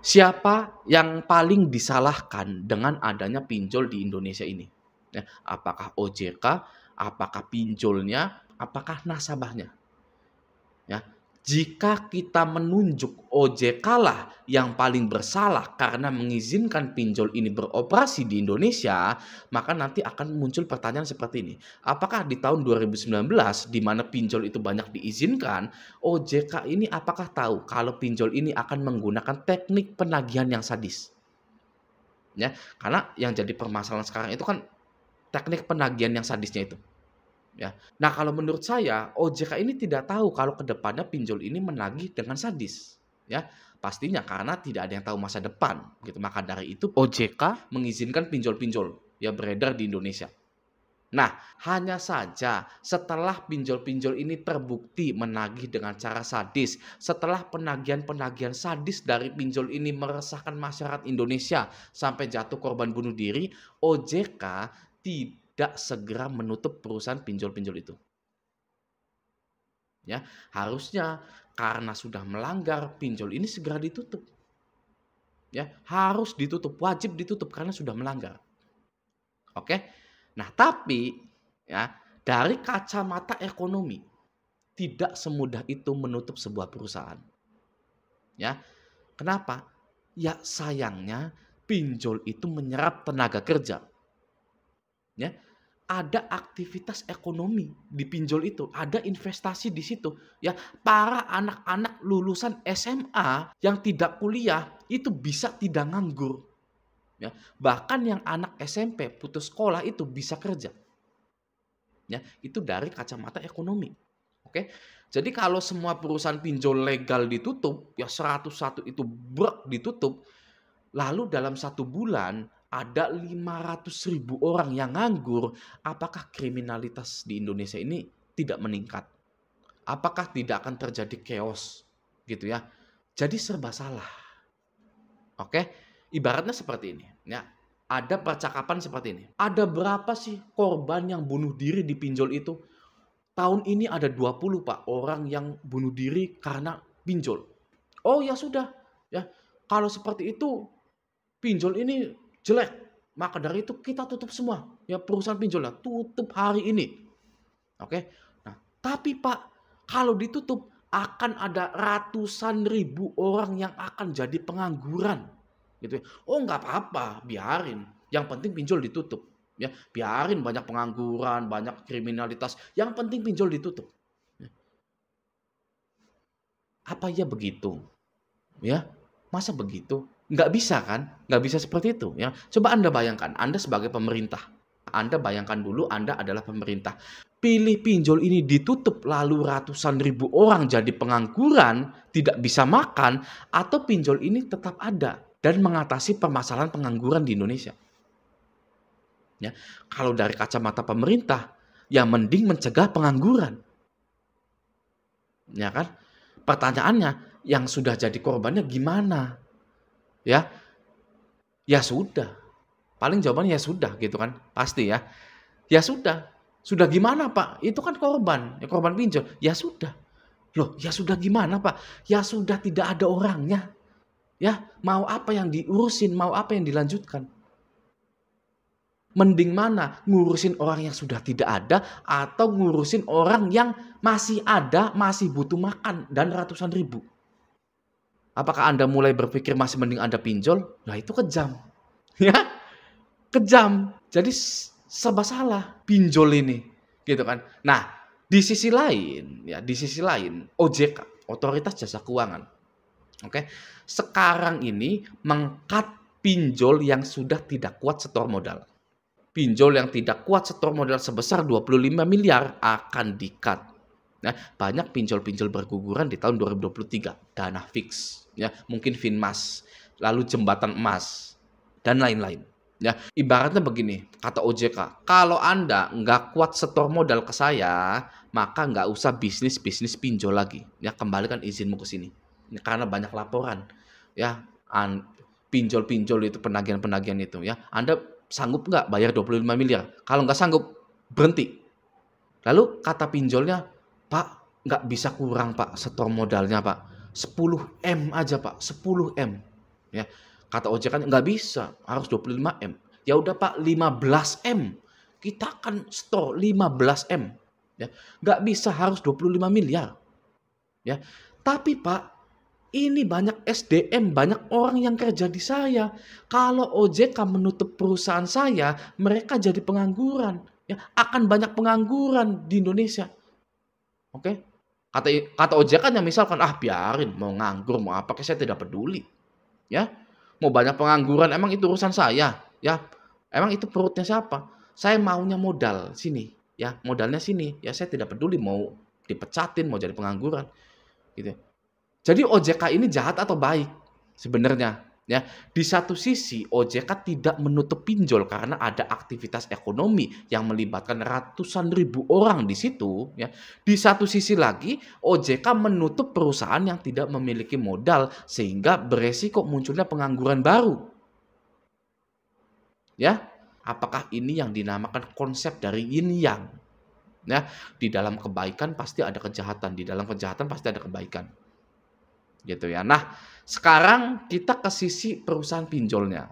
Siapa yang paling disalahkan dengan adanya pinjol di Indonesia ini? Ya, apakah OJK, apakah pinjolnya, apakah nasabahnya? Ya, jika kita menunjuk OJK lah yang paling bersalah karena mengizinkan pinjol ini beroperasi di Indonesia, maka nanti akan muncul pertanyaan seperti ini. Apakah di tahun 2019 di mana pinjol itu banyak diizinkan, OJK ini apakah tahu kalau pinjol ini akan menggunakan teknik penagihan yang sadis? Ya, karena yang jadi permasalahan sekarang itu kan teknik penagihan yang sadisnya itu. Ya. Nah, kalau menurut saya, OJK ini tidak tahu kalau ke depannya pinjol ini menagih dengan sadis. Ya, pastinya karena tidak ada yang tahu masa depan, gitu. Maka dari itu OJK mengizinkan pinjol-pinjol ya beredar di Indonesia. Nah, hanya saja setelah pinjol-pinjol ini terbukti menagih dengan cara sadis, setelah penagihan-penagihan sadis dari pinjol ini meresahkan masyarakat Indonesia sampai jatuh korban bunuh diri, OJK tidak segera menutup perusahaan pinjol-pinjol itu. Ya, harusnya karena sudah melanggar, pinjol ini segera ditutup. Ya, harus ditutup, wajib ditutup karena sudah melanggar. Oke? Nah, tapi ya, dari kacamata ekonomi tidak semudah itu menutup sebuah perusahaan. Ya. Kenapa? Ya sayangnya pinjol itu menyerap tenaga kerja. Ya. Ada aktivitas ekonomi di pinjol itu, ada investasi di situ. Ya, para anak-anak lulusan SMA yang tidak kuliah itu bisa tidak nganggur. Ya, bahkan yang anak SMP putus sekolah itu bisa kerja. Ya, itu dari kacamata ekonomi. Oke. Jadi kalau semua perusahaan pinjol legal ditutup, ya 101 itu ditutup, lalu dalam 1 bulan ada 500.000 orang yang nganggur, apakah kriminalitas di Indonesia ini tidak meningkat? Apakah tidak akan terjadi chaos gitu ya? Jadi serba salah. Oke? Ibaratnya seperti ini, ya. Ada percakapan seperti ini. Ada berapa sih korban yang bunuh diri di pinjol itu? Tahun ini ada 20 Pak orang yang bunuh diri karena pinjol. Oh ya sudah, ya. Kalau seperti itu pinjol ini jelek. Maka dari itu kita tutup semua. Ya perusahaan pinjolnya tutup hari ini. Oke. Nah, tapi Pak, kalau ditutup akan ada ratusan ribu orang yang akan jadi pengangguran. Gitu ya. Oh nggak apa-apa, biarin. Yang penting pinjol ditutup. Ya, biarin banyak pengangguran, banyak kriminalitas. Yang penting pinjol ditutup. Ya. Apa ya begitu? Ya, masa begitu? Nggak bisa kan? Nggak bisa seperti itu ya. Coba Anda bayangkan, Anda sebagai pemerintah. Anda bayangkan dulu Anda adalah pemerintah. Pilih pinjol ini ditutup lalu ratusan ribu orang jadi pengangguran, tidak bisa makan, atau pinjol ini tetap ada dan mengatasi permasalahan pengangguran di Indonesia. Ya, kalau dari kacamata pemerintah, ya mending mencegah pengangguran. Ya kan? Pertanyaannya, yang sudah jadi korbannya gimana? Ya, ya sudah. Paling jawabannya ya sudah gitu kan. Pasti ya. Ya sudah. Sudah gimana Pak? Itu kan korban. Ya korban pinjol. Ya sudah. Loh, ya sudah gimana Pak? Ya sudah tidak ada orangnya. Ya, mau apa yang diurusin, mau apa yang dilanjutkan. Mending mana? Ngurusin orang yang sudah tidak ada atau ngurusin orang yang masih ada, masih butuh makan dan ratusan ribu. Apakah Anda mulai berpikir masih mending Anda pinjol? Nah itu kejam. Ya, kejam. Jadi serba salah pinjol ini. Gitu kan. Nah, di sisi lain, ya, di sisi lain OJK, Otoritas Jasa Keuangan. Oke. Sekarang ini meng-cut pinjol yang sudah tidak kuat setor modal. Pinjol yang tidak kuat setor modal sebesar 25 miliar akan di-cut. Nah, banyak pinjol-pinjol berguguran di tahun 2023, dana fix, ya, mungkin Finmas, lalu jembatan emas, dan lain-lain. Ya, ibaratnya begini, kata OJK, kalau Anda nggak kuat setor modal ke saya, maka nggak usah bisnis-bisnis pinjol lagi. Ya, kembalikan izinmu ke sini. Ya, karena banyak laporan. Ya, pinjol-pinjol itu, penagihan-penagihan itu. Ya, Anda sanggup nggak bayar 25 miliar? Kalau nggak sanggup, berhenti. Lalu kata pinjolnya, Pak, nggak bisa kurang Pak setor modalnya Pak. 10 M aja Pak, 10 M. Ya, kata ojek kan nggak bisa, harus 25 M. Ya udah Pak, 15 M. Kita akan store 15 M. Ya, nggak bisa harus 25 miliar. Ya, tapi Pak, ini banyak SDM, banyak orang yang kerja di saya. Kalau OJK menutup perusahaan saya, mereka jadi pengangguran. Ya, akan banyak pengangguran di Indonesia. Oke? Kata OJK kan yang misalkan, ah biarin, mau nganggur, mau apa, saya tidak peduli. Ya, mau banyak pengangguran, emang itu urusan saya. Ya, emang itu perutnya siapa? Saya maunya modal sini. Ya, modalnya sini. Ya, saya tidak peduli mau dipecatin, mau jadi pengangguran. Gitu. Jadi OJK ini jahat atau baik sebenarnya? Ya, di satu sisi OJK tidak menutup pinjol karena ada aktivitas ekonomi yang melibatkan ratusan ribu orang di situ. Ya, di satu sisi lagi OJK menutup perusahaan yang tidak memiliki modal sehingga beresiko munculnya pengangguran baru. Ya, apakah ini yang dinamakan konsep dari yin yang? Ya, di dalam kebaikan pasti ada kejahatan, di dalam kejahatan pasti ada kebaikan. Gitu ya. Nah, sekarang kita ke sisi perusahaan pinjolnya.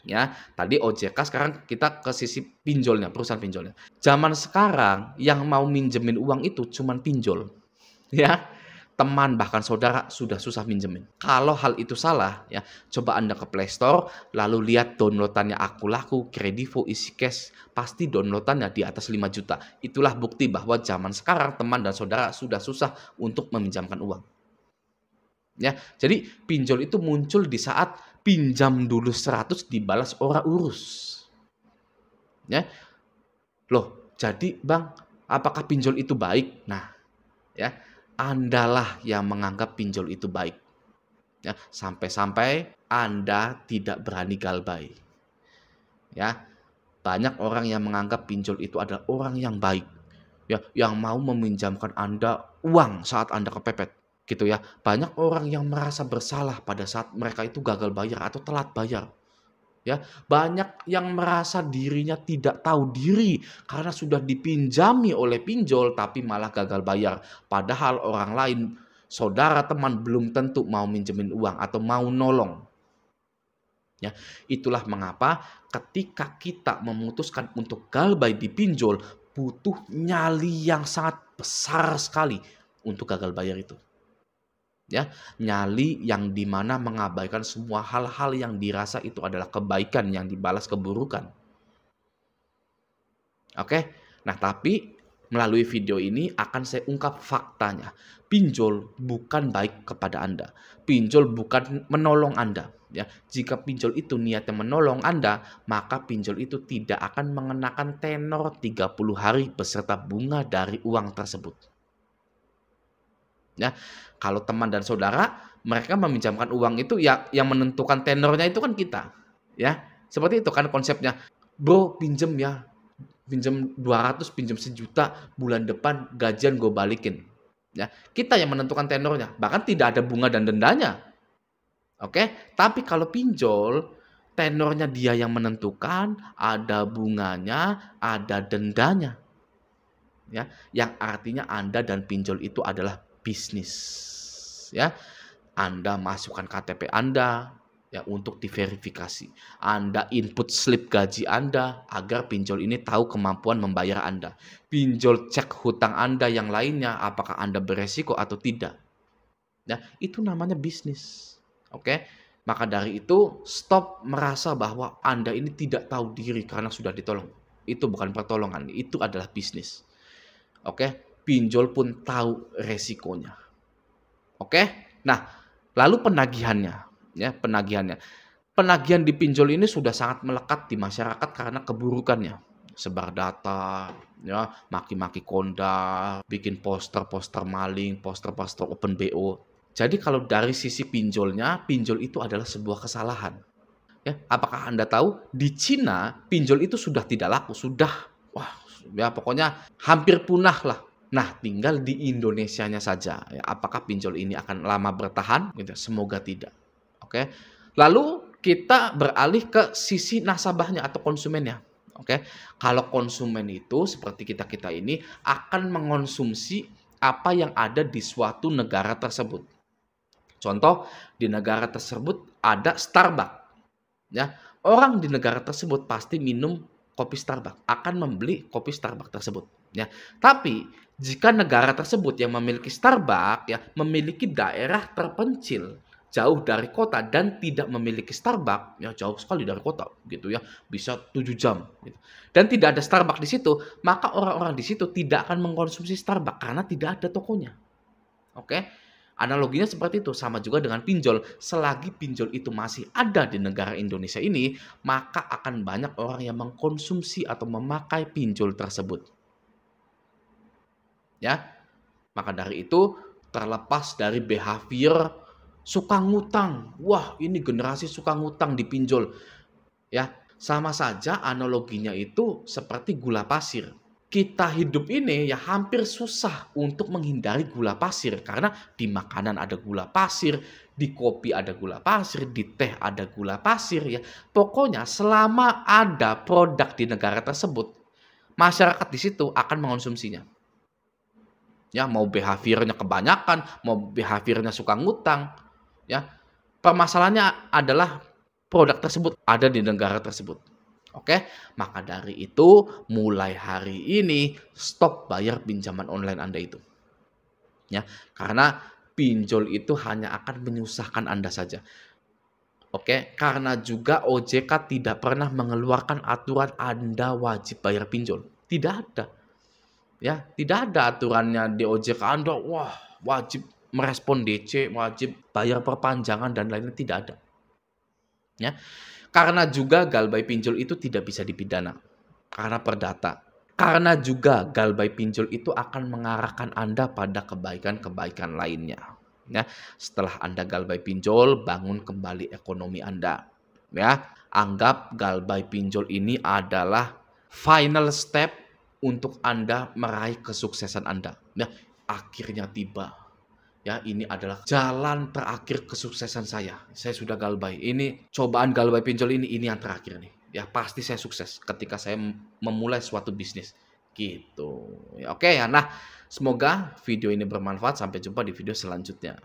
Ya, tadi OJK, sekarang kita ke sisi pinjolnya, perusahaan pinjolnya. Zaman sekarang yang mau minjemin uang itu cuman pinjol. Ya. Teman bahkan saudara sudah susah minjemin. Kalau hal itu salah, ya, coba Anda ke Play Store lalu lihat downloadannya Aku Laku, Kredivo, EasyCash, pasti downloadannya di atas 5 juta. Itulah bukti bahwa zaman sekarang teman dan saudara sudah susah untuk meminjamkan uang. Ya, jadi pinjol itu muncul di saat pinjam dulu 100 dibalas orang urus. Ya. Loh, jadi Bang, apakah pinjol itu baik? Nah, ya, Andalah yang menganggap pinjol itu baik. Ya, sampai-sampai Anda tidak berani galbay. Ya, banyak orang yang menganggap pinjol itu adalah orang yang baik. Ya, yang mau meminjamkan Anda uang saat Anda kepepet. Gitu ya. Banyak orang yang merasa bersalah pada saat mereka itu gagal bayar atau telat bayar. Ya, banyak yang merasa dirinya tidak tahu diri karena sudah dipinjami oleh pinjol tapi malah gagal bayar. Padahal orang lain, saudara, teman belum tentu mau minjemin uang atau mau nolong. Ya, itulah mengapa ketika kita memutuskan untuk galbay di pinjol butuh nyali yang sangat besar sekali untuk gagal bayar itu. Ya, nyali yang dimana mengabaikan semua hal-hal yang dirasa itu adalah kebaikan yang dibalas keburukan. Oke, nah tapi melalui video ini akan saya ungkap faktanya. Pinjol bukan baik kepada Anda. Pinjol bukan menolong Anda. Ya, jika pinjol itu niatnya menolong Anda, maka pinjol itu tidak akan mengenakan tenor 30 hari beserta bunga dari uang tersebut. Ya, kalau teman dan saudara, mereka meminjamkan uang itu ya yang menentukan tenornya itu kan kita. Ya, seperti itu kan konsepnya. Bro, pinjem ya. Pinjem 200, pinjem 1 juta, bulan depan gajian gue balikin. Ya, kita yang menentukan tenornya. Bahkan tidak ada bunga dan dendanya. Oke, tapi kalau pinjol, tenornya dia yang menentukan, ada bunganya, ada dendanya. Ya, yang artinya Anda dan pinjol itu adalah bisnis. Ya, Anda masukkan KTP Anda ya untuk diverifikasi. Anda input slip gaji Anda agar pinjol ini tahu kemampuan membayar Anda. Pinjol cek hutang Anda yang lainnya apakah Anda beresiko atau tidak. Ya, itu namanya bisnis. Oke? Maka dari itu stop merasa bahwa Anda ini tidak tahu diri karena sudah ditolong. Itu bukan pertolongan, itu adalah bisnis. Oke? Pinjol pun tahu resikonya. Oke? Nah, lalu penagihannya, ya, penagihannya. Penagihan di pinjol ini sudah sangat melekat di masyarakat karena keburukannya. Sebar data, ya, maki-maki kondang, bikin poster-poster maling, poster-poster open BO. Jadi kalau dari sisi pinjolnya, pinjol itu adalah sebuah kesalahan. Ya, apakah Anda tahu di Cina pinjol itu sudah tidak laku, sudah ya pokoknya hampir punah lah. Nah, tinggal di Indonesianya saja. Ya, apakah pinjol ini akan lama bertahan? Gitu. Semoga tidak. Oke. Lalu kita beralih ke sisi nasabahnya atau konsumennya. Oke. Kalau konsumen itu seperti kita ini akan mengonsumsi apa yang ada di suatu negara tersebut. Contoh, di negara tersebut ada Starbucks, ya. Orang di negara tersebut pasti minum kopi Starbucks, akan membeli kopi Starbucks tersebut, ya. Tapi jika negara tersebut yang memiliki Starbucks, ya, memiliki daerah terpencil jauh dari kota dan tidak memiliki Starbucks, ya jauh sekali dari kota gitu ya, bisa 7 jam gitu. Dan tidak ada Starbucks di situ, maka orang-orang di situ tidak akan mengkonsumsi Starbucks karena tidak ada tokonya. Oke? Analoginya seperti itu, sama juga dengan pinjol. Selagi pinjol itu masih ada di negara Indonesia ini, maka akan banyak orang yang mengkonsumsi atau memakai pinjol tersebut. Ya, maka dari itu terlepas dari behavior suka ngutang. Wah, ini generasi suka ngutang di pinjol. Ya, sama saja analoginya itu seperti gula pasir. Kita hidup ini ya hampir susah untuk menghindari gula pasir karena di makanan ada gula pasir, di kopi ada gula pasir, di teh ada gula pasir ya. Pokoknya selama ada produk di negara tersebut, masyarakat di situ akan mengonsumsinya. Ya, mau behaviornya kebanyakan, mau behaviornya suka ngutang, ya. Permasalahannya adalah produk tersebut ada di negara tersebut. Oke, maka dari itu mulai hari ini stop bayar pinjaman online Anda itu. Ya, karena pinjol itu hanya akan menyusahkan Anda saja. Oke, karena juga OJK tidak pernah mengeluarkan aturan Anda wajib bayar pinjol. Tidak ada. Ya, tidak ada aturannya di OJK Anda, wah, wajib merespon DC, wajib bayar perpanjangan dan lainnya, tidak ada. Ya. Karena juga galbay pinjol itu tidak bisa dipidana karena perdata. Karena juga galbay pinjol itu akan mengarahkan Anda pada kebaikan-kebaikan lainnya. Ya, setelah Anda galbay pinjol, bangun kembali ekonomi Anda. Ya, anggap galbay pinjol ini adalah final step untuk Anda meraih kesuksesan Anda. Ya, akhirnya tiba. Ya, ini adalah jalan terakhir kesuksesan saya. Saya sudah galbay. Ini cobaan galbay pinjol ini yang terakhir nih. Ya, pasti saya sukses ketika saya memulai suatu bisnis. Gitu. Ya, oke ya. Nah, semoga video ini bermanfaat. Sampai jumpa di video selanjutnya.